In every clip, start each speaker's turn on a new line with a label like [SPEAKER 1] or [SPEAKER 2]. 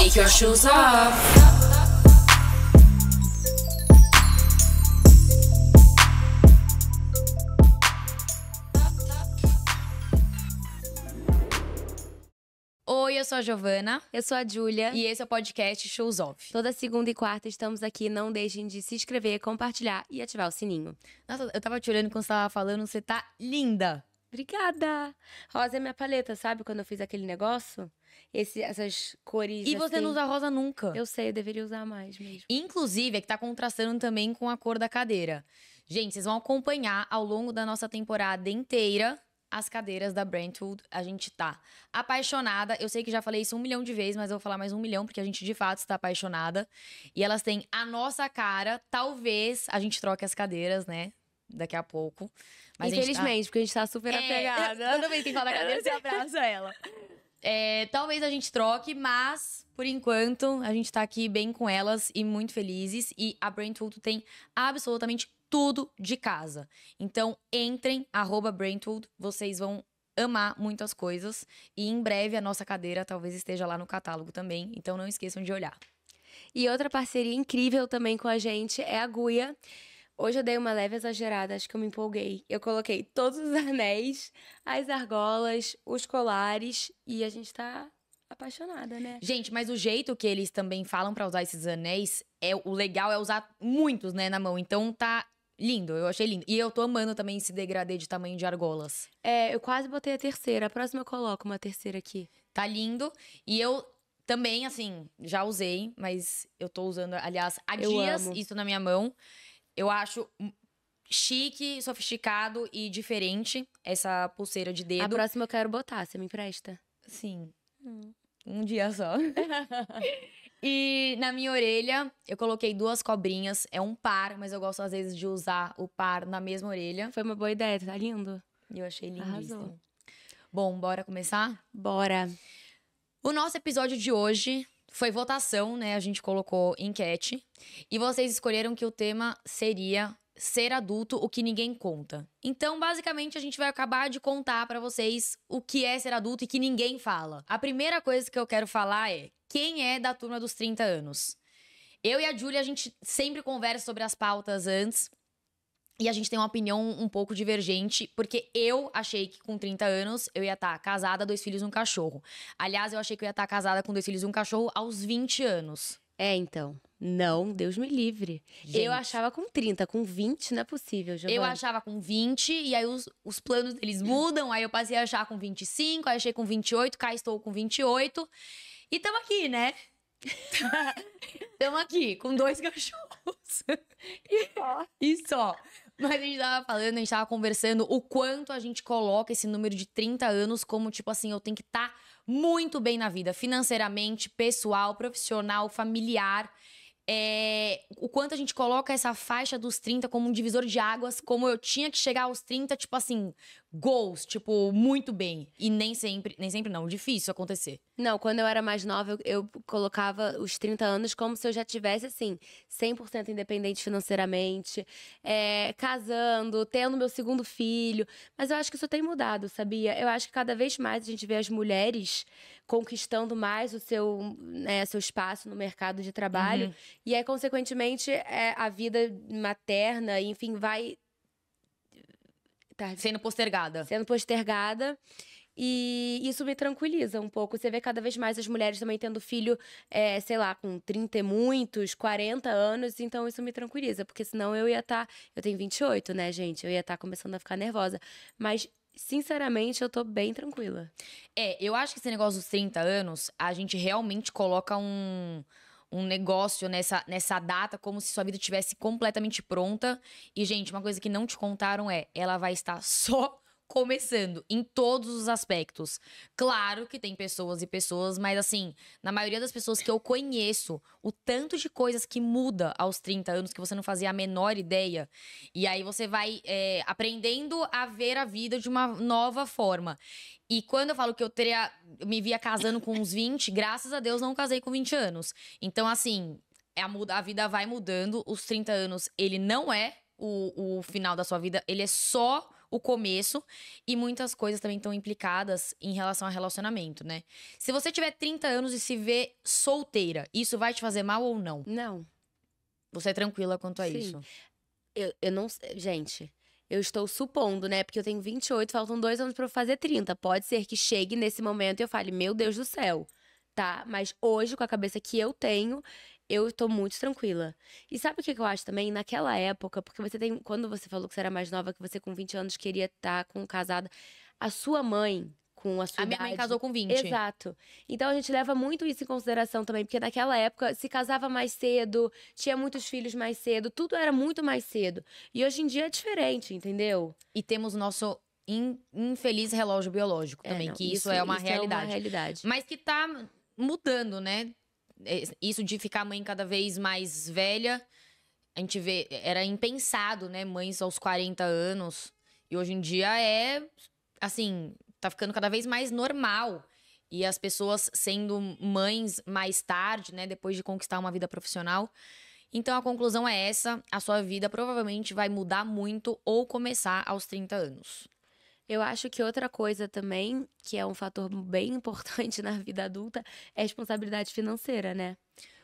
[SPEAKER 1] Take your shoes off.
[SPEAKER 2] Oi, eu sou a Giovana.
[SPEAKER 3] Eu sou a Júlia.
[SPEAKER 2] E esse é o podcast Shows Off.
[SPEAKER 3] Toda segunda e quarta estamos aqui. Não deixem de se inscrever, compartilhar e ativar o sininho.
[SPEAKER 2] Nossa, eu tava te olhando quando você tava falando, você tá linda.
[SPEAKER 3] Obrigada! Rosa é minha paleta, sabe? Quando eu fiz aquele negócio? Essas cores
[SPEAKER 2] E você
[SPEAKER 3] assim.
[SPEAKER 2] não usa rosa nunca.
[SPEAKER 3] Eu sei, eu deveria usar mais mesmo.
[SPEAKER 2] Inclusive, é que tá contrastando também com a cor da cadeira. Gente, vocês vão acompanhar ao longo da nossa temporada inteira as cadeiras da Brentwood. A gente tá apaixonada. Eu sei que já falei isso 1 milhão de vezes, mas eu vou falar mais 1 milhão, porque a gente de fato está apaixonada. E elas têm a nossa cara. Talvez a gente troque as cadeiras, né? Daqui a pouco. Mas
[SPEAKER 3] infelizmente, porque a gente tá super apegada.
[SPEAKER 2] Toda vez que fala da cadeira, você abraça ela. Talvez a gente troque, mas, por enquanto, a gente tá aqui bem com elas e muito felizes. E a Brentwood tem absolutamente tudo de casa. Então, entrem, @Brentwood, vocês vão amar muitas coisas. E em breve a nossa cadeira talvez esteja lá no catálogo também. Então, não esqueçam de olhar.
[SPEAKER 3] E outra parceria incrível também com a gente é a Guia. Hoje eu dei uma leve exagerada, acho que eu me empolguei. Eu coloquei todos os anéis, as argolas, os colares e a gente tá apaixonada, né?
[SPEAKER 2] Gente, mas o jeito que eles também falam pra usar esses anéis, o legal é usar muitos, né, na mão. Então tá lindo, eu achei lindo. E eu tô amando também esse degradê de tamanho de argolas.
[SPEAKER 3] Eu quase botei a terceira. A próxima eu coloco uma terceira aqui.
[SPEAKER 2] Tá lindo. E eu também, assim, já usei, mas eu tô usando, aliás, há dias isso na minha mão. Eu acho chique, sofisticado e diferente essa pulseira de dedo.
[SPEAKER 3] A próxima eu quero botar, você me empresta?
[SPEAKER 2] Sim. Um dia só. E na minha orelha, eu coloquei 2 cobrinhas. É um par, mas eu gosto às vezes de usar o par na mesma orelha.
[SPEAKER 3] Foi uma boa ideia, tá lindo?
[SPEAKER 2] E eu achei lindíssimo.
[SPEAKER 3] Arrasou.
[SPEAKER 2] Bom, bora começar?
[SPEAKER 3] Bora.
[SPEAKER 2] O nosso episódio de hoje foi votação, né? A gente colocou enquete. E vocês escolheram que o tema seria ser adulto, o que ninguém conta. Então, basicamente, a gente vai acabar de contar pra vocês o que é ser adulto e que ninguém fala. A primeira coisa que eu quero falar é: quem é da turma dos 30 anos? Eu e a Júlia, a gente sempre conversa sobre as pautas antes. E a gente tem uma opinião um pouco divergente, porque eu achei que com 30 anos eu ia estar casada, 2 filhos e um cachorro. Aliás, eu achei que eu ia estar casada com 2 filhos e um cachorro aos 20 anos.
[SPEAKER 3] Então. Não, Deus me livre.
[SPEAKER 2] Gente.
[SPEAKER 3] Eu achava com 30, com 20 não é possível, Giovana.
[SPEAKER 2] Eu achava com 20, e aí os planos deles mudam. Aí eu passei a achar com 25, aí achei com 28, cá estou com 28. E tamo aqui, né? Tamo aqui, com 2 cachorros. E só. Mas a gente tava falando, a gente tava conversando o quanto a gente coloca esse número de 30 anos como, tipo assim, eu tenho que estar muito bem na vida. Financeiramente, pessoal, profissional, familiar. O quanto a gente coloca essa faixa dos 30 como um divisor de águas, como eu tinha que chegar aos 30, tipo assim, goals, tipo, muito bem. E nem sempre não, difícil acontecer.
[SPEAKER 3] Não, quando eu era mais nova, eu colocava os 30 anos como se eu já tivesse, assim, 100% independente financeiramente, casando, tendo meu segundo filho. Mas eu acho que isso tem mudado, sabia? Eu acho que cada vez mais a gente vê as mulheres conquistando mais o seu espaço no mercado de trabalho. E aí, consequentemente, a vida materna, enfim, vai
[SPEAKER 2] sendo postergada.
[SPEAKER 3] E isso me tranquiliza um pouco. Você vê cada vez mais as mulheres também tendo filho, sei lá, com 30 e muitos, 40 anos. Então isso me tranquiliza, porque senão eu ia estar... Eu tenho 28, né, gente? Eu ia estar começando a ficar nervosa. Mas, sinceramente, eu tô bem tranquila.
[SPEAKER 2] Eu acho que esse negócio dos 30 anos, a gente realmente coloca um negócio nessa data como se sua vida estivesse completamente pronta. E, gente, uma coisa que não te contaram ela vai estar só começando em todos os aspectos. Claro que tem pessoas e pessoas, mas assim, na maioria das pessoas que eu conheço, o tanto de coisas que muda aos 30 anos que você não fazia a menor ideia. E aí você vai aprendendo a ver a vida de uma nova forma. E quando eu falo que eu me via casando com uns 20, graças a Deus não casei com 20 anos. Então, assim, a vida vai mudando. Os 30 anos, ele não é o final da sua vida, ele é só o começo e muitas coisas também estão implicadas em relação ao relacionamento, né? Se você tiver 30 anos e se vê solteira, isso vai te fazer mal ou não?
[SPEAKER 3] Não.
[SPEAKER 2] Você é tranquila quanto a
[SPEAKER 3] Sim.
[SPEAKER 2] isso?
[SPEAKER 3] Eu não. Gente, eu estou supondo, né? Porque eu tenho 28, faltam 2 anos pra eu fazer 30. Pode ser que chegue nesse momento e eu fale, meu Deus do céu, tá? Mas hoje, com a cabeça que eu tenho, eu tô muito tranquila. E sabe o que que eu acho também? Naquela época, porque você tem. Quando você falou que você era mais nova, que você com 20 anos queria estar com casada, a sua mãe, com a sua
[SPEAKER 2] A minha mãe
[SPEAKER 3] idade.
[SPEAKER 2] casou com 20.
[SPEAKER 3] Exato. Então a gente leva muito isso em consideração também, porque naquela época se casava mais cedo, tinha muitos filhos mais cedo, tudo era muito mais cedo. E hoje em dia é diferente, entendeu?
[SPEAKER 2] E temos o nosso infeliz relógio biológico também,
[SPEAKER 3] Não,
[SPEAKER 2] que isso é uma realidade.
[SPEAKER 3] É uma realidade.
[SPEAKER 2] Mas que tá mudando, né? Isso de ficar mãe cada vez mais velha, a gente vê, era impensado, né? Mães aos 40 anos. E hoje em dia assim, tá ficando cada vez mais normal. E as pessoas sendo mães mais tarde, né? Depois de conquistar uma vida profissional. Então a conclusão é essa: a sua vida provavelmente vai mudar muito ou começar aos 30 anos.
[SPEAKER 3] Eu acho que outra coisa também, que é um fator bem importante na vida adulta, é a responsabilidade financeira, né?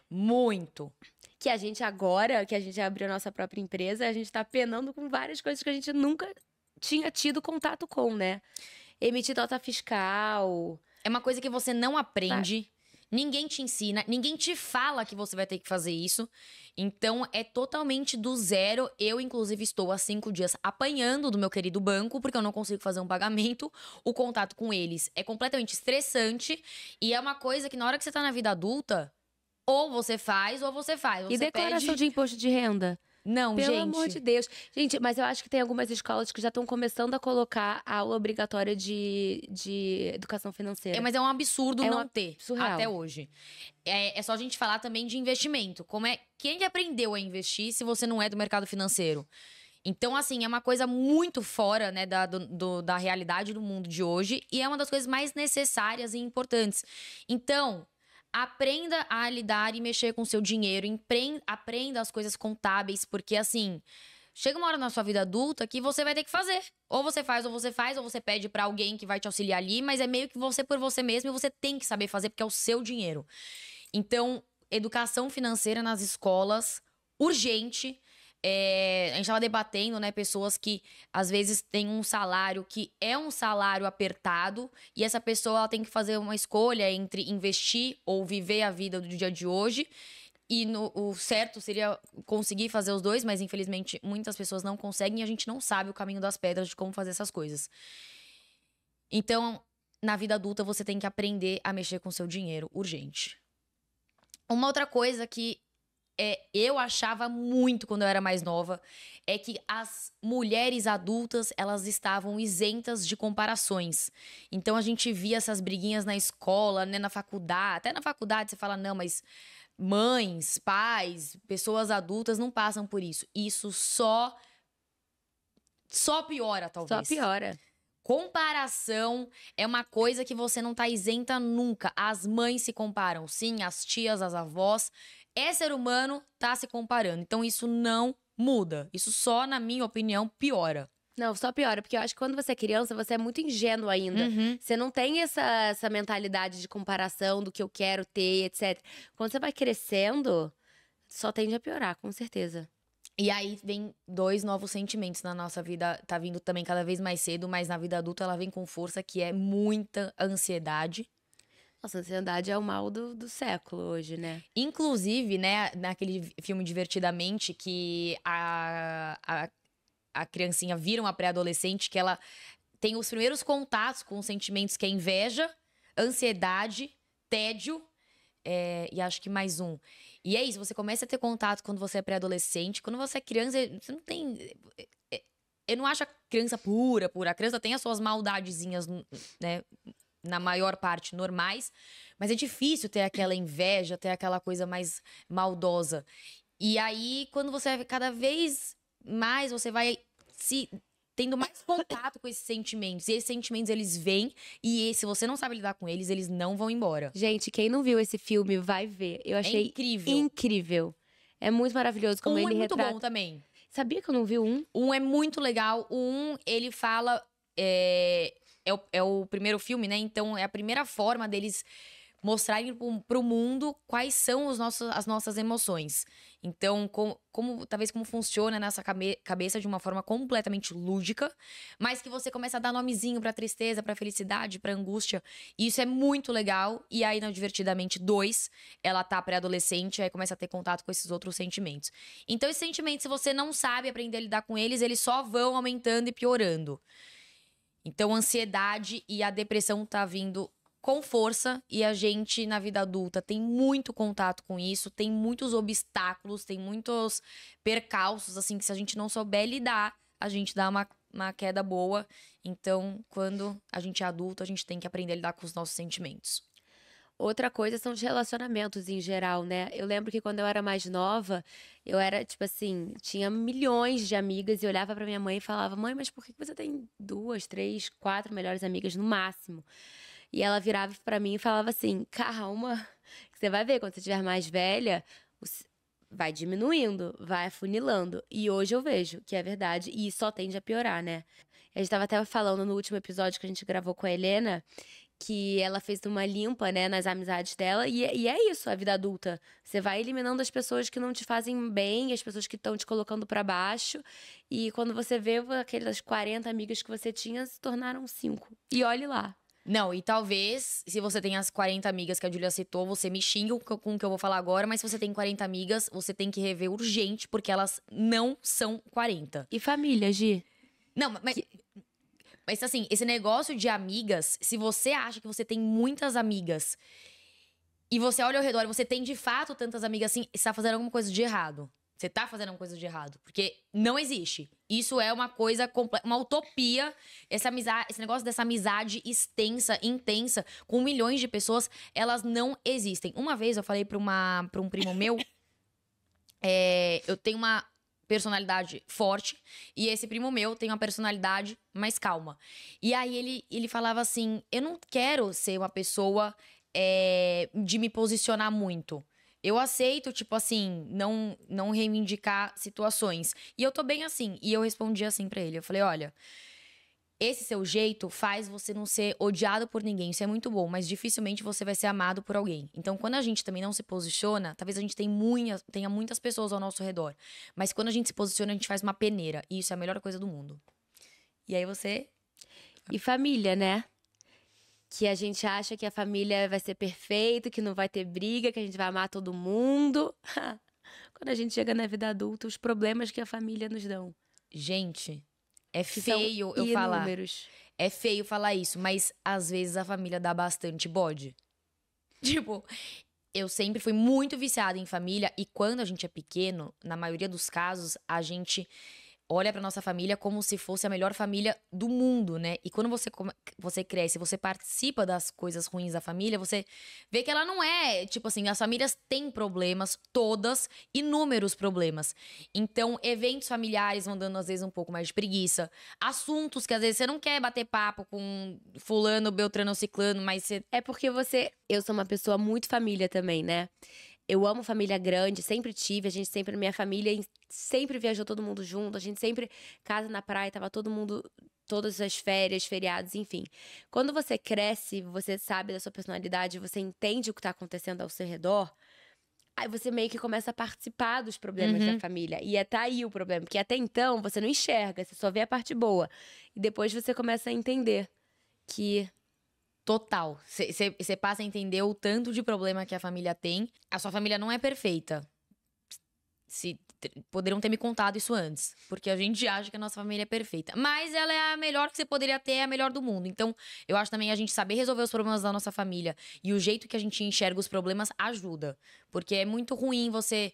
[SPEAKER 2] Muito.
[SPEAKER 3] Que a gente agora, que a gente abriu a nossa própria empresa, a gente tá penando com várias coisas que a gente nunca tinha tido contato com, né? Emitir nota fiscal.
[SPEAKER 2] É uma coisa que você não aprende, ninguém te ensina, ninguém te fala que você vai ter que fazer isso. Então, é totalmente do zero. Eu, inclusive, estou há 5 dias apanhando do meu querido banco, porque eu não consigo fazer um pagamento. O contato com eles é completamente estressante. E é uma coisa que, na hora que você tá na vida adulta, ou você faz, ou você faz. Você
[SPEAKER 3] E declaração
[SPEAKER 2] pede...
[SPEAKER 3] de imposto de renda?
[SPEAKER 2] Não,
[SPEAKER 3] Pelo
[SPEAKER 2] gente.
[SPEAKER 3] amor de Deus. Gente, mas eu acho que tem algumas escolas que já estão começando a colocar a aula obrigatória de educação financeira.
[SPEAKER 2] Mas é um absurdo não ter
[SPEAKER 3] surreal.
[SPEAKER 2] até hoje. É só a gente falar também de investimento. Quem que aprendeu a investir se você não é do mercado financeiro? Então, assim, é uma coisa muito fora, né, da realidade do mundo de hoje. E é uma das coisas mais necessárias e importantes. Então, aprenda a lidar e mexer com o seu dinheiro. Aprenda as coisas contábeis, porque assim, chega uma hora na sua vida adulta que você vai ter que fazer. Ou você faz, ou você pede pra alguém que vai te auxiliar ali, mas é meio que você por você mesmo e você tem que saber fazer porque é o seu dinheiro. Então, educação financeira nas escolas, urgente. A gente tava debatendo, né, pessoas que às vezes têm um salário que é um salário apertado e essa pessoa ela tem que fazer uma escolha entre investir ou viver a vida do dia de hoje. E o certo seria conseguir fazer os dois, mas infelizmente muitas pessoas não conseguem e a gente não sabe o caminho das pedras de como fazer essas coisas. Então, na vida adulta, você tem que aprender a mexer com o seu dinheiro, urgente. Uma outra coisa que eu achava muito quando eu era mais nova, é que as mulheres adultas, elas estavam isentas de comparações. Então, a gente via essas briguinhas na escola, né, na faculdade. Até na faculdade você fala, não, mas mães, pais, pessoas adultas não passam por isso. Isso só piora, talvez.
[SPEAKER 3] Só piora.
[SPEAKER 2] Comparação é uma coisa que você não tá isenta nunca. As mães se comparam, sim, as tias, as avós. Ser humano tá se comparando. Então, isso não muda. Isso só, na minha opinião, piora.
[SPEAKER 3] Não, só piora, porque eu acho que quando você é criança, você é muito ingênuo ainda.
[SPEAKER 2] Uhum.
[SPEAKER 3] Você não tem essa mentalidade de comparação do que eu quero ter, etc. Quando você vai crescendo, só tende a piorar, com certeza.
[SPEAKER 2] E aí vem 2 novos sentimentos na nossa vida. Tá vindo também cada vez mais cedo, mas na vida adulta ela vem com força, que é muita ansiedade.
[SPEAKER 3] Nossa, a ansiedade é o mal do século hoje, né?
[SPEAKER 2] Inclusive, né, naquele filme Divertidamente, que a criancinha vira uma pré-adolescente, que ela tem os primeiros contatos com os sentimentos que é inveja, ansiedade, tédio, e acho que mais um. E é isso, você começa a ter contato quando você é pré-adolescente. Quando você é criança, você não tem... Eu não acho a criança pura. A criança tem as suas maldadezinhas, né? Na maior parte, normais. Mas é difícil ter aquela inveja, ter aquela coisa mais maldosa. E aí, quando você cada vez mais, você vai tendo mais contato com esses sentimentos. E esses sentimentos, eles vêm. E se você não sabe lidar com eles, eles não vão embora.
[SPEAKER 3] Gente, quem não viu esse filme, vai ver. Eu achei
[SPEAKER 2] incrível.
[SPEAKER 3] incrível. É muito maravilhoso como ele
[SPEAKER 2] É muito
[SPEAKER 3] retrata.
[SPEAKER 2] bom também.
[SPEAKER 3] Sabia que eu não vi o 1?
[SPEAKER 2] Um é muito legal. O um, ele fala... É o primeiro filme, né? Então, é a primeira forma deles mostrarem pro mundo quais são as nossas emoções. Então, talvez como funciona nessa cabeça de uma forma completamente lúdica, mas que você começa a dar nomezinho pra tristeza, pra felicidade, pra angústia. E isso é muito legal. E aí, no Divertidamente 2, ela tá pré-adolescente, aí começa a ter contato com esses outros sentimentos. Então, esses sentimentos, se você não sabe aprender a lidar com eles só vão aumentando e piorando. Então, a ansiedade e a depressão tá vindo com força e a gente, na vida adulta, tem muito contato com isso, tem muitos obstáculos, tem muitos percalços, assim, que se a gente não souber lidar, a gente dá uma queda boa. Então, quando a gente é adulto, a gente tem que aprender a lidar com os nossos sentimentos.
[SPEAKER 3] Outra coisa são os relacionamentos em geral, né? Eu lembro que quando eu era mais nova, eu era, tipo assim, tinha milhões de amigas e eu olhava pra minha mãe e falava: Mãe, mas por que você tem 2, 3, 4 melhores amigas no máximo? E ela virava pra mim e falava assim: Calma, você vai ver, quando você estiver mais velha, vai diminuindo, vai afunilando. E hoje eu vejo que é verdade e só tende a piorar, né? A gente tava até falando no último episódio que a gente gravou com a Helena que ela fez uma limpa, né, nas amizades dela. E é isso, a vida adulta. Você vai eliminando as pessoas que não te fazem bem, as pessoas que estão te colocando pra baixo. E quando você vê, aquelas 40 amigas que você tinha se tornaram 5. E olhe lá.
[SPEAKER 2] Não, e talvez, se você tem as 40 amigas que a Julia citou, você me xinga com o que eu vou falar agora, mas se você tem 40 amigas, você tem que rever urgente, porque elas não são 40.
[SPEAKER 3] E família, Gi?
[SPEAKER 2] Não, mas assim, esse negócio de amigas, se você acha que você tem muitas amigas e você olha ao redor e você tem de fato tantas amigas assim, você tá fazendo alguma coisa de errado. Você tá fazendo alguma coisa de errado. Porque não existe. Isso é uma coisa, uma utopia. Esse negócio dessa amizade extensa, intensa, com milhões de pessoas, elas não existem. Uma vez eu falei pra um primo meu, eu tenho uma personalidade forte e esse primo meu tem uma personalidade mais calma. E aí ele falava assim: eu não quero ser uma pessoa de me posicionar muito. Eu aceito, tipo assim, não reivindicar situações. E eu tô bem assim. E eu respondi assim pra ele. Eu falei: olha, esse seu jeito faz você não ser odiado por ninguém. Isso é muito bom, mas dificilmente você vai ser amado por alguém. Então, quando a gente também não se posiciona, talvez a gente tenha muitas pessoas ao nosso redor. Mas quando a gente se posiciona, a gente faz uma peneira. E isso é a melhor coisa do mundo. E aí você...
[SPEAKER 3] E família, né? Que a gente acha que a família vai ser perfeita, que não vai ter briga, que a gente vai amar todo mundo. Quando a gente chega na vida adulta, os problemas que a família nos dão.
[SPEAKER 2] Gente... É feio eu falar. É feio falar isso, mas às vezes a família dá bastante bode. Tipo, eu sempre fui muito viciada em família e quando a gente é pequeno, na maioria dos casos, a gente olha pra nossa família como se fosse a melhor família do mundo, né? E quando você cresce, você participa das coisas ruins da família, você vê que ela não é, tipo assim, as famílias têm problemas, todas, inúmeros problemas. Então, eventos familiares vão dando, às vezes, um pouco mais de preguiça. Assuntos que, às vezes, você não quer bater papo com fulano, beltrano ou ciclano, mas você...
[SPEAKER 3] É porque eu sou uma pessoa muito família também, né? Eu amo família grande, sempre tive. A gente sempre, minha família, sempre viajou todo mundo junto. A gente sempre, casa na praia, tava todo mundo, todas as férias, feriados, enfim. Quando você cresce, você sabe da sua personalidade, você entende o que tá acontecendo ao seu redor, aí você meio que começa a participar dos problemas da família. E tá aí o problema, porque até então você não enxerga, você só vê a parte boa. E depois você começa a entender que...
[SPEAKER 2] Total. Você passa a entender o tanto de problema que a família tem. A sua família não é perfeita. Poderiam ter me contado isso antes. Porque a gente acha que a nossa família é perfeita. Mas ela é a melhor que você poderia ter, é a melhor do mundo. Então, eu acho também a gente saber resolver os problemas da nossa família e o jeito que a gente enxerga os problemas ajuda. Porque é muito ruim você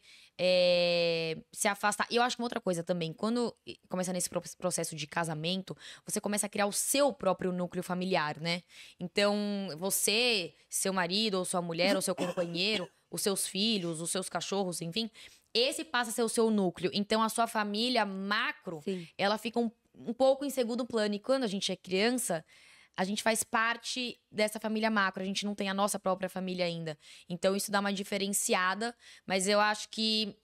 [SPEAKER 2] se afastar. E eu acho que uma outra coisa também, quando começa nesse processo de casamento, você começa a criar o seu próprio núcleo familiar, né? Então, você, seu marido, ou sua mulher, ou seu companheiro, os seus filhos, os seus cachorros, enfim, esse passa a ser o seu núcleo. Então, a sua família macro,
[SPEAKER 3] Sim.
[SPEAKER 2] ela fica um pouco em segundo plano. E quando a gente é criança, a gente faz parte dessa família macro. A gente não tem a nossa própria família ainda. Então, isso dá uma diferenciada. Mas eu acho que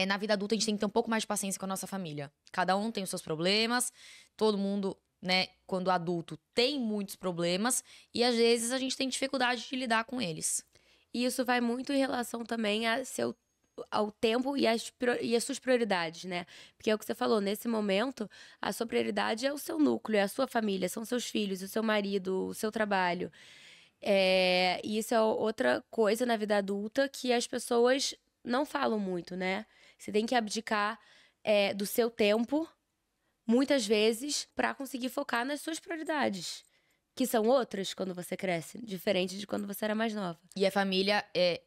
[SPEAKER 2] na vida adulta a gente tem que ter um pouco mais de paciência com a nossa família. Cada um tem os seus problemas, todo mundo, né, quando adulto, tem muitos problemas e às vezes a gente tem dificuldade de lidar com eles.
[SPEAKER 3] E isso vai muito em relação também ao tempo e as suas prioridades, né? Porque é o que você falou, nesse momento, a sua prioridade é o seu núcleo, é a sua família, são seus filhos, o seu marido, o seu trabalho. E isso é outra coisa na vida adulta que as pessoas não falam muito, né? Você tem que abdicar do seu tempo, muitas vezes, para conseguir focar nas suas prioridades. Que são outras quando você cresce, diferente de quando você era mais nova.
[SPEAKER 2] E a família é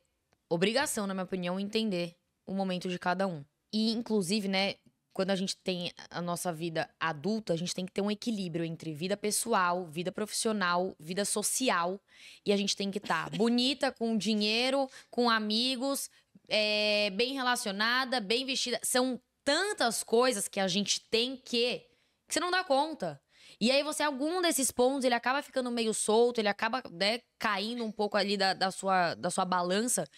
[SPEAKER 2] obrigação, na minha opinião, entender o momento de cada um. E, inclusive, né, quando a gente tem a nossa vida adulta, a gente tem que ter um equilíbrio entre vida pessoal, vida profissional, vida social. E a gente tem que estar bonita, com dinheiro, com amigos, bem relacionada, bem vestida. São tantas coisas que a gente tem que você não dá conta. E aí algum desses pontos, ele acaba ficando meio solto, ele acaba, né, caindo um pouco ali da sua balança.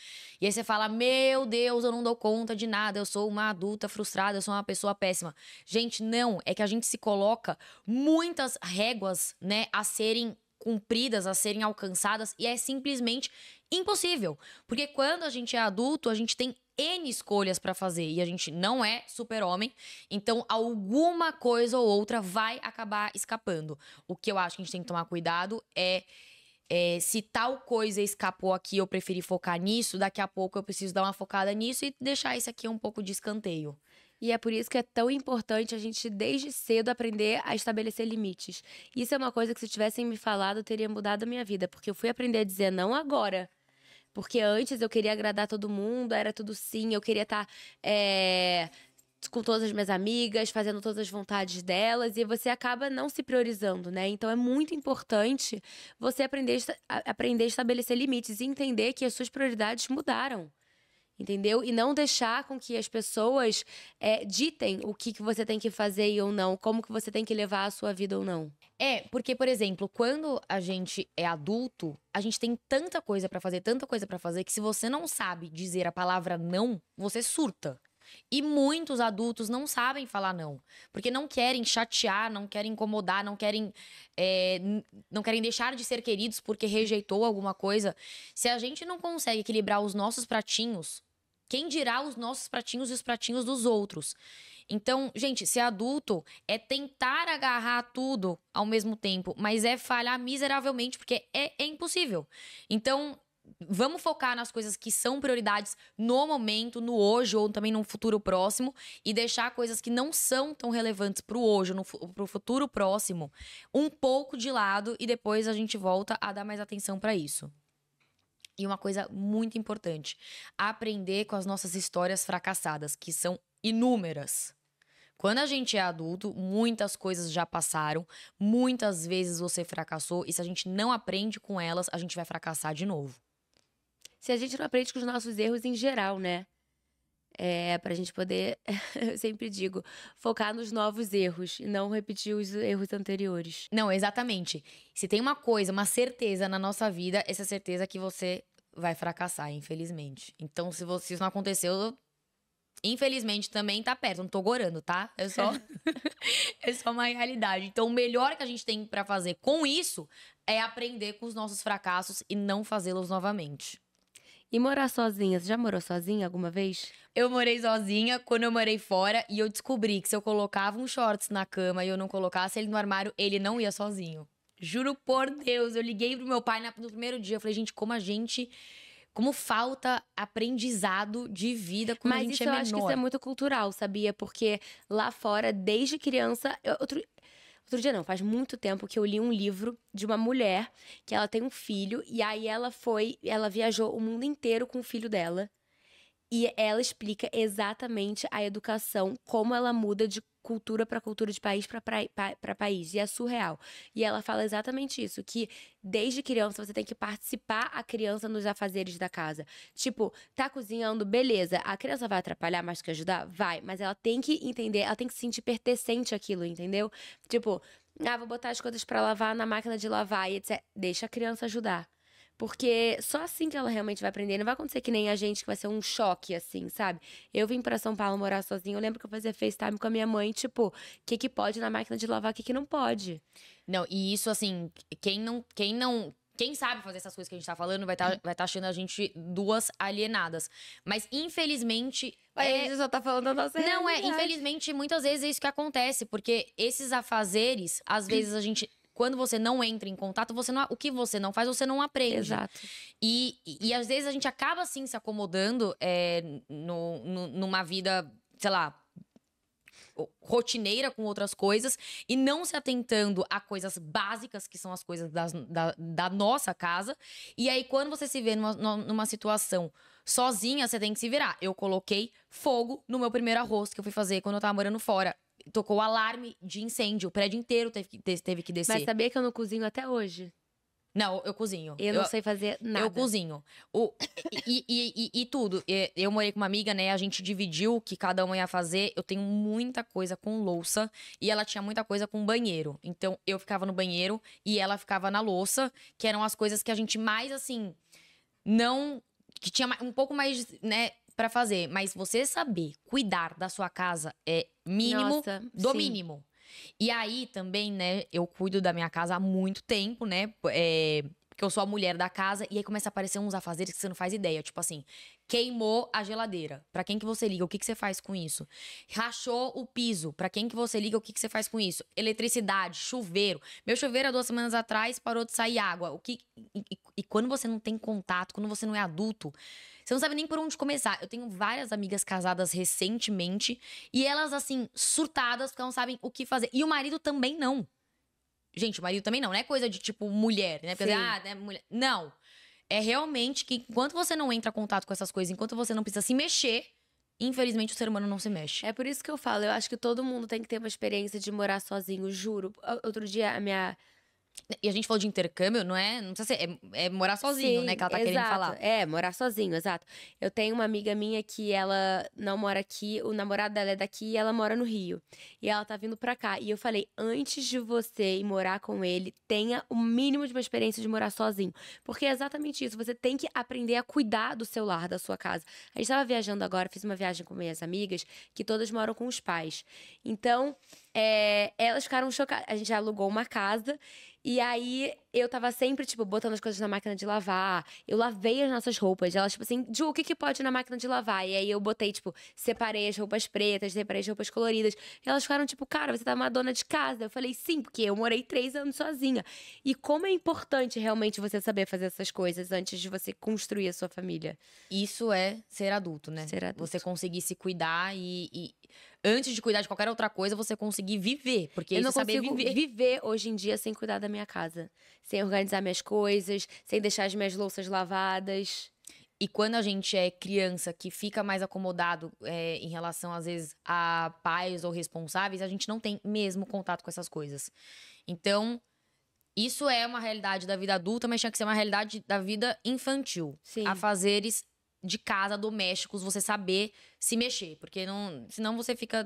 [SPEAKER 2] E aí você fala, meu Deus, eu não dou conta de nada, eu sou uma adulta frustrada, eu sou uma pessoa péssima. Gente, não, é que a gente se coloca muitas réguas, né, a serem cumpridas, a serem alcançadas, e é simplesmente impossível. Porque quando a gente é adulto, a gente tem N escolhas pra fazer e a gente não é super-homem, então alguma coisa ou outra vai acabar escapando. O que eu acho que a gente tem que tomar cuidado se tal coisa escapou aqui, eu preferi focar nisso, daqui a pouco eu preciso dar uma focada nisso e deixar isso aqui um pouco de escanteio.
[SPEAKER 3] E é por isso que é tão importante a gente, desde cedo, aprender a estabelecer limites. Isso é uma coisa que, se tivessem me falado, teria mudado a minha vida, porque eu fui aprender a dizer não agora. Porque antes eu queria agradar todo mundo, era tudo sim, eu queria estar com todas as minhas amigas, fazendo todas as vontades delas, e você acaba não se priorizando, né? Então é muito importante você aprender a estabelecer limites e entender que as suas prioridades mudaram. Entendeu? E não deixar com que as pessoas ditem o que você tem que fazer ou não, como que você tem que levar a sua vida ou não.
[SPEAKER 2] Porque, por exemplo, quando a gente é adulto, a gente tem tanta coisa pra fazer, que se você não sabe dizer a palavra não, você surta. E muitos adultos não sabem falar não, porque não querem chatear, não querem incomodar, não querem deixar de ser queridos porque rejeitou alguma coisa. Se a gente não consegue equilibrar os nossos pratinhos, quem dirá os nossos pratinhos e os pratinhos dos outros? Então, gente, ser adulto é tentar agarrar tudo ao mesmo tempo, mas é falhar miseravelmente, porque é impossível. Então, vamos focar nas coisas que são prioridades no momento, no hoje ou também no futuro próximo, e deixar coisas que não são tão relevantes pro hoje, pro futuro próximo, um pouco de lado, e depois a gente volta a dar mais atenção para isso. E uma coisa muito importante, aprender com as nossas histórias fracassadas, que são inúmeras. Quando a gente é adulto, muitas coisas já passaram, muitas vezes você fracassou, e se a gente não aprende com elas, a gente vai fracassar de novo.
[SPEAKER 3] Se a gente não aprende com os nossos erros em geral, né? Pra gente poder, eu sempre digo, focar nos novos erros e não repetir os erros anteriores.
[SPEAKER 2] Não, exatamente. Se tem uma coisa, uma certeza na nossa vida, essa certeza é que você vai fracassar, infelizmente. Então, se isso não aconteceu, infelizmente também tá perto. Não tô gorando, tá? É só uma realidade. Então, o melhor que a gente tem pra fazer com isso é aprender com os nossos fracassos e não fazê-los novamente.
[SPEAKER 3] E morar sozinha? Você já morou sozinha alguma vez?
[SPEAKER 2] Eu morei sozinha quando eu morei fora e eu descobri que se eu colocava um shorts na cama e eu não colocasse ele no armário, ele não ia sozinho. Juro por Deus, eu liguei pro meu pai no primeiro dia. Eu falei, gente, como falta aprendizado de vida quando a gente é menor.
[SPEAKER 3] Mas isso eu acho que isso é muito cultural, sabia? Porque lá fora, desde criança... Outro dia não, faz muito tempo que eu li um livro de uma mulher que ela tem um filho e aí ela viajou o mundo inteiro com o filho dela e ela explica exatamente a educação, como ela muda de cultura para cultura, de país para país, e é surreal. E ela fala exatamente isso, que desde criança você tem que participar a criança nos afazeres da casa. Tipo, tá cozinhando, beleza, a criança vai atrapalhar mais do que ajudar? Vai, mas ela tem que entender, ela tem que se sentir pertencente àquilo, entendeu? Tipo, vou botar as coisas pra lavar na máquina de lavar e etc. Deixa a criança ajudar. Porque só assim que ela realmente vai aprender. Não vai acontecer que nem a gente, que vai ser um choque, assim, sabe? Eu vim pra São Paulo morar sozinha. Eu lembro que eu fazia FaceTime com a minha mãe, tipo, o que que pode na máquina de lavar, o que que não pode.
[SPEAKER 2] Não, e isso, assim, quem sabe fazer essas coisas que a gente tá falando vai tá achando a gente duas alienadas. Mas, infelizmente.
[SPEAKER 3] Mas a gente só tá falando da nossa
[SPEAKER 2] Não,
[SPEAKER 3] realidade.
[SPEAKER 2] infelizmente, muitas vezes é isso que acontece, porque esses afazeres, às vezes a gente. Quando você não entra em contato, o que você não faz, você não aprende.
[SPEAKER 3] Exato.
[SPEAKER 2] E às vezes a gente acaba, assim, se acomodando numa vida, sei lá, rotineira com outras coisas e não se atentando a coisas básicas que são as coisas da nossa casa. E aí, quando você se vê numa situação sozinha, você tem que se virar. Eu coloquei fogo no meu primeiro arroz que eu fui fazer quando eu tava morando fora. Tocou o alarme de incêndio, o prédio inteiro teve que descer.
[SPEAKER 3] Mas sabia que eu não cozinho até hoje?
[SPEAKER 2] Não, eu cozinho.
[SPEAKER 3] Eu não sei fazer nada.
[SPEAKER 2] Eu cozinho. E tudo. Eu morei com uma amiga, né? A gente dividiu o que cada uma ia fazer. Eu tenho muita coisa com louça e ela tinha muita coisa com banheiro. Então, eu ficava no banheiro e ela ficava na louça, que eram as coisas que a gente mais, assim, não. Que tinha um pouco mais, né, pra fazer. Mas você saber cuidar da sua casa é mínimo
[SPEAKER 3] Nossa,
[SPEAKER 2] do
[SPEAKER 3] sim.
[SPEAKER 2] mínimo. E aí também, né, eu cuido da minha casa há muito tempo, né? Porque eu sou a mulher da casa, e aí começa a aparecer uns afazeres que você não faz ideia. Tipo assim, queimou a geladeira. Pra quem que você liga? O que que você faz com isso? Rachou o piso. Pra quem que você liga? O que que você faz com isso? Eletricidade, chuveiro. Meu chuveiro, há 2 semanas atrás, parou de sair água. E quando você não tem contato, quando você não é adulto, você não sabe nem por onde começar. Eu tenho várias amigas casadas recentemente e elas, assim, surtadas, porque não sabem o que fazer. E o marido também não. Gente, o marido também não é coisa de, tipo, mulher, né? Porque,
[SPEAKER 3] Sim.
[SPEAKER 2] né, mulher. Não. É realmente que enquanto você não entra em contato com essas coisas, enquanto você não precisa se mexer, infelizmente o ser humano não se mexe.
[SPEAKER 3] É por isso que eu falo, eu acho que todo mundo tem que ter uma experiência de morar sozinho, juro. Outro dia, a minha.
[SPEAKER 2] E a gente falou de intercâmbio, não é? Não precisa ser. É morar sozinho,
[SPEAKER 3] Sim,
[SPEAKER 2] né? Que ela tá
[SPEAKER 3] exato.
[SPEAKER 2] querendo falar.
[SPEAKER 3] É, morar sozinho, exato. Eu tenho uma amiga minha que ela não mora aqui, o namorado dela é daqui e ela mora no Rio. E ela tá vindo pra cá. E eu falei, antes de você ir morar com ele, tenha o mínimo de uma experiência de morar sozinho. Porque é exatamente isso, você tem que aprender a cuidar do seu lar, da sua casa. A gente tava viajando agora, fiz uma viagem com minhas amigas, que todas moram com os pais. Então, elas ficaram chocadas. A gente alugou uma casa. E aí, eu tava sempre, tipo, botando as coisas na máquina de lavar. Eu lavei as nossas roupas. Elas, tipo assim, Ju, o que que pode na máquina de lavar? E aí, eu botei, tipo, separei as roupas pretas, separei as roupas coloridas. E elas ficaram, tipo, cara, você tá uma dona de casa. Eu falei, sim, porque eu morei 3 anos sozinha. E como é importante realmente você saber fazer essas coisas antes de você construir a sua família.
[SPEAKER 2] Isso é ser adulto, né?
[SPEAKER 3] Ser adulto.
[SPEAKER 2] Você conseguir se cuidar e antes de cuidar de qualquer outra coisa, você conseguir viver. Porque
[SPEAKER 3] Eu
[SPEAKER 2] isso
[SPEAKER 3] não
[SPEAKER 2] é saber
[SPEAKER 3] consigo
[SPEAKER 2] viver.
[SPEAKER 3] viver hoje em dia sem cuidar da minha casa. Sem organizar minhas coisas, sem deixar as minhas louças lavadas.
[SPEAKER 2] E quando a gente é criança que fica mais acomodado em relação, às vezes, a pais ou responsáveis, a gente não tem mesmo contato com essas coisas. Então, isso é uma realidade da vida adulta, mas tinha que ser uma realidade da vida infantil.
[SPEAKER 3] Sim.
[SPEAKER 2] Afazeres de casa, domésticos, você saber se mexer. Porque senão você fica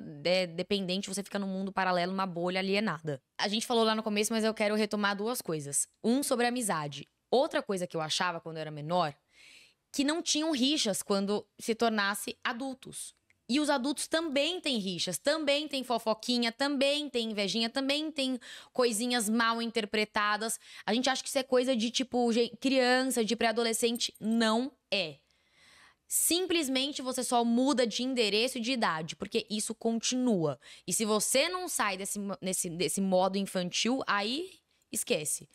[SPEAKER 2] dependente, você fica num mundo paralelo, numa bolha alienada. A gente falou lá no começo, mas eu quero retomar 2 coisas. Sobre amizade. Outra coisa que eu achava quando eu era menor, que não tinham rixas quando se tornasse adultos. E os adultos também têm rixas, também têm fofoquinha, também tem invejinha, também tem coisinhas mal interpretadas. A gente acha que isso é coisa de, tipo, criança, de pré-adolescente. Não é. Simplesmente você só muda de endereço e de idade, porque isso continua. E se você não sai desse modo infantil, aí esquece.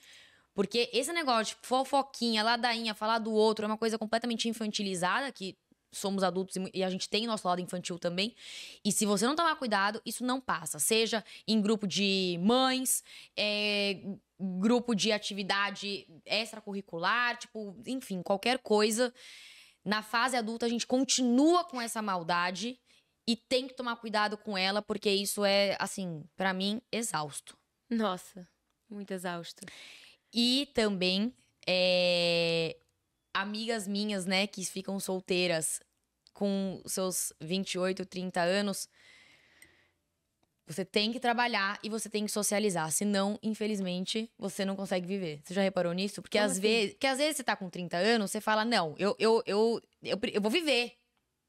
[SPEAKER 2] Porque esse negócio de fofoquinha, ladainha, falar do outro, é uma coisa completamente infantilizada, que somos adultos e a gente tem nosso lado infantil também. E se você não tomar cuidado, isso não passa. Seja em grupo de mães, grupo de atividade extracurricular, tipo, enfim, qualquer coisa. Na fase adulta, a gente continua com essa maldade e tem que tomar cuidado com ela, porque isso é, assim, pra mim, exausto.
[SPEAKER 3] Nossa, muito exausto.
[SPEAKER 2] E também, amigas minhas, né, que ficam solteiras com seus 28, 30 anos, Você tem que trabalhar e você tem que socializar. Senão, infelizmente, você não consegue viver. Você já reparou nisso? Porque às vezes você tá com 30 anos, você fala, não, eu vou viver.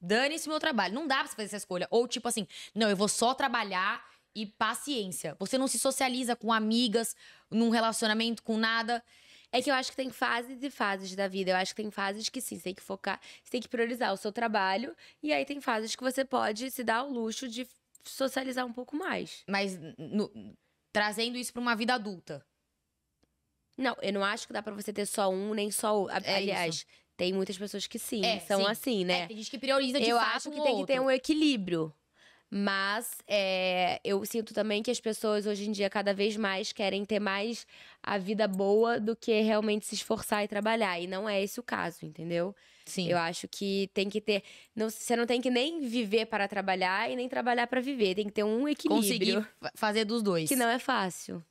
[SPEAKER 2] Dane-se o meu trabalho. Não dá pra você fazer essa escolha. Ou tipo assim, não, eu vou só trabalhar e paciência. Você não se socializa com amigas, num relacionamento, com nada.
[SPEAKER 3] É que eu acho que tem fases e fases da vida. Eu acho que tem fases que sim, você tem que focar, você tem que priorizar o seu trabalho. E aí tem fases que você pode se dar o luxo de socializar um pouco mais.
[SPEAKER 2] Mas trazendo isso pra uma vida adulta.
[SPEAKER 3] Não, eu não acho que dá pra você ter só um, nem só o. Aliás,
[SPEAKER 2] isso.
[SPEAKER 3] tem muitas pessoas que sim,
[SPEAKER 2] É,
[SPEAKER 3] são
[SPEAKER 2] sim.
[SPEAKER 3] assim, né?
[SPEAKER 2] Tem gente que prioriza de
[SPEAKER 3] Eu
[SPEAKER 2] fato
[SPEAKER 3] acho que
[SPEAKER 2] um
[SPEAKER 3] tem que ter
[SPEAKER 2] outro.
[SPEAKER 3] um equilíbrio. Mas eu sinto também que as pessoas hoje em dia cada vez mais querem ter mais a vida boa do que realmente se esforçar e trabalhar. E não é esse o caso, entendeu?
[SPEAKER 2] Sim.
[SPEAKER 3] Eu acho que tem que ter. Você não tem que nem viver para trabalhar e nem trabalhar para viver. Tem que ter um equilíbrio.
[SPEAKER 2] Conseguir fazer dos dois.
[SPEAKER 3] Que não é fácil.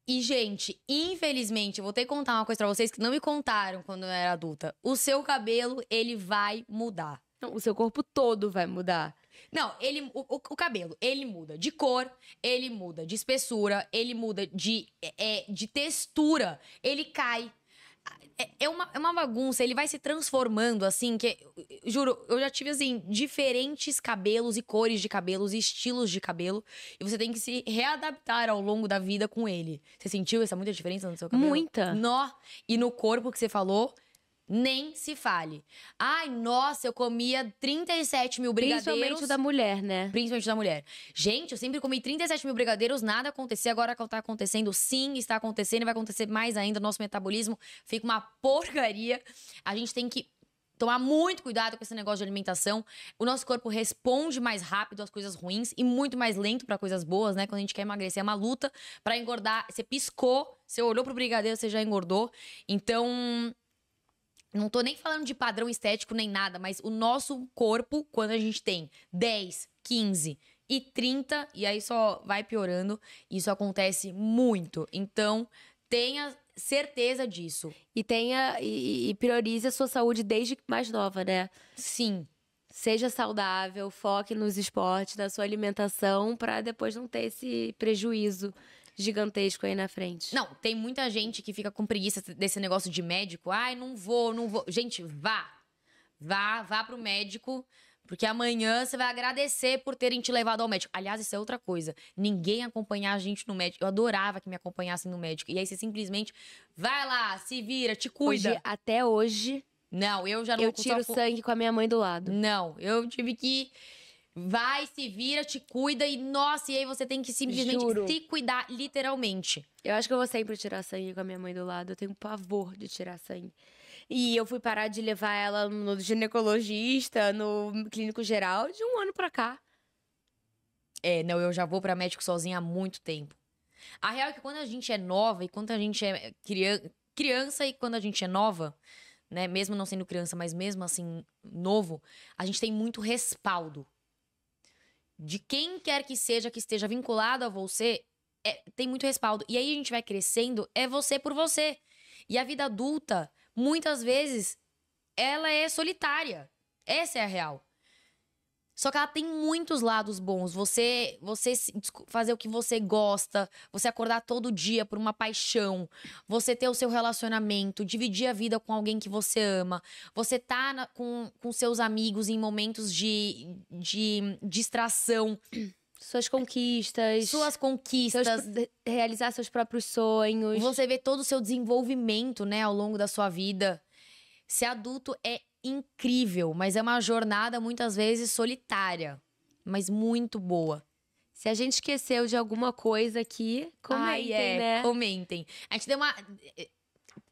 [SPEAKER 2] E, gente, infelizmente, eu vou ter que contar uma coisa pra vocês que não me contaram quando eu era adulta. O seu cabelo, ele vai mudar.
[SPEAKER 3] Não, o seu corpo todo vai mudar.
[SPEAKER 2] Não, o cabelo, ele muda de cor, ele muda de espessura, ele muda de textura, ele cai. É uma bagunça, ele vai se transformando assim, que, juro, eu já tive, assim, diferentes cabelos e cores de cabelos e estilos de cabelo. E você tem que se readaptar ao longo da vida com ele. Você sentiu muita diferença no seu cabelo?
[SPEAKER 3] Muita.
[SPEAKER 2] E no corpo que você falou, nem se fale. Ai, nossa, eu comia 37 mil brigadeiros.
[SPEAKER 3] Principalmente o da mulher, né?
[SPEAKER 2] Principalmente da mulher. Gente, eu sempre comi 37 mil brigadeiros, nada acontecia. Agora que tá acontecendo, sim, está acontecendo e vai acontecer mais ainda. Nosso metabolismo fica uma porcaria. A gente tem que tomar muito cuidado com esse negócio de alimentação. O nosso corpo responde mais rápido às coisas ruins e muito mais lento para coisas boas, né? Quando a gente quer emagrecer, é uma luta para engordar. Você piscou, você olhou pro brigadeiro, você já engordou. Então, não tô nem falando de padrão estético nem nada, mas o nosso corpo, quando a gente tem 10, 15 e 30, e aí só vai piorando, isso acontece muito. Então, tenha certeza disso.
[SPEAKER 3] E priorize a sua saúde desde mais nova, né?
[SPEAKER 2] Sim.
[SPEAKER 3] Seja saudável, foque nos esportes, na sua alimentação, pra depois não ter esse prejuízo gigantesco aí na frente.
[SPEAKER 2] Não, tem muita gente que fica com preguiça desse negócio de médico. Ai, não vou. Gente, vá. Vá pro médico, porque amanhã você vai agradecer por terem te levado ao médico. Aliás, isso é outra coisa. Ninguém acompanhar a gente no médico. Eu adorava que me acompanhassem no médico. E aí você simplesmente vai lá, se vira, te cuida.
[SPEAKER 3] Até hoje,
[SPEAKER 2] não, eu já não
[SPEAKER 3] eu tiro sangue com a minha mãe do lado.
[SPEAKER 2] Não, eu tive que vai, se vira, te cuida e, nossa, e aí você tem que simplesmente se cuidar, literalmente.
[SPEAKER 3] Eu acho que eu vou sempre tirar sangue com a minha mãe do lado. Eu tenho pavor de tirar sangue. E eu fui parar de levar ela no ginecologista, no clínico geral, de um ano pra cá.
[SPEAKER 2] Não, eu já vou pra médico sozinha há muito tempo. A real é que quando a gente é nova e quando a gente é criança e quando a gente é nova, né, mesmo não sendo criança, mas mesmo assim, novo, a gente tem muito respaldo. De quem quer que seja que esteja vinculado a você, tem muito respaldo. E aí a gente vai crescendo, é você por você. E a vida adulta, muitas vezes, ela é solitária. Essa é a real. Só que ela tem muitos lados bons. Você fazer o que você gosta, você acordar todo dia por uma paixão, você ter o seu relacionamento, dividir a vida com alguém que você ama, você tá com seus amigos em momentos de distração.
[SPEAKER 3] Suas conquistas. Realizar seus próprios sonhos.
[SPEAKER 2] Você vê todo o seu desenvolvimento, né, ao longo da sua vida. Ser adulto é incrível, mas é uma jornada muitas vezes solitária, mas muito boa.
[SPEAKER 3] Se a gente esqueceu de alguma coisa aqui, comentem, né?
[SPEAKER 2] Comentem. A gente deu uma...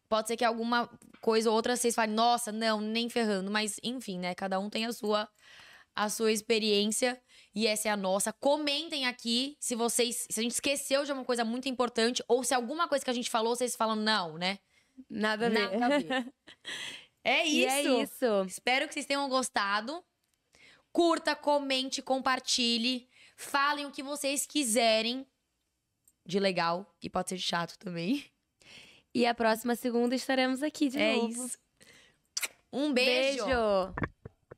[SPEAKER 2] Pode ser que alguma coisa ou outra vocês falem, nossa, não, nem ferrando. Mas, enfim, né? Cada um tem a sua experiência e essa é a nossa. Comentem aqui se a gente esqueceu de uma coisa muito importante ou se alguma coisa que a gente falou, vocês falam, não, né?
[SPEAKER 3] Nada a ver.
[SPEAKER 2] É isso.
[SPEAKER 3] E é isso.
[SPEAKER 2] Espero que vocês tenham gostado. Curta, comente, compartilhe. Falem o que vocês quiserem de legal. E pode ser de chato também.
[SPEAKER 3] E a próxima segunda estaremos aqui de novo.
[SPEAKER 2] Isso. Um beijo.
[SPEAKER 3] Beijo.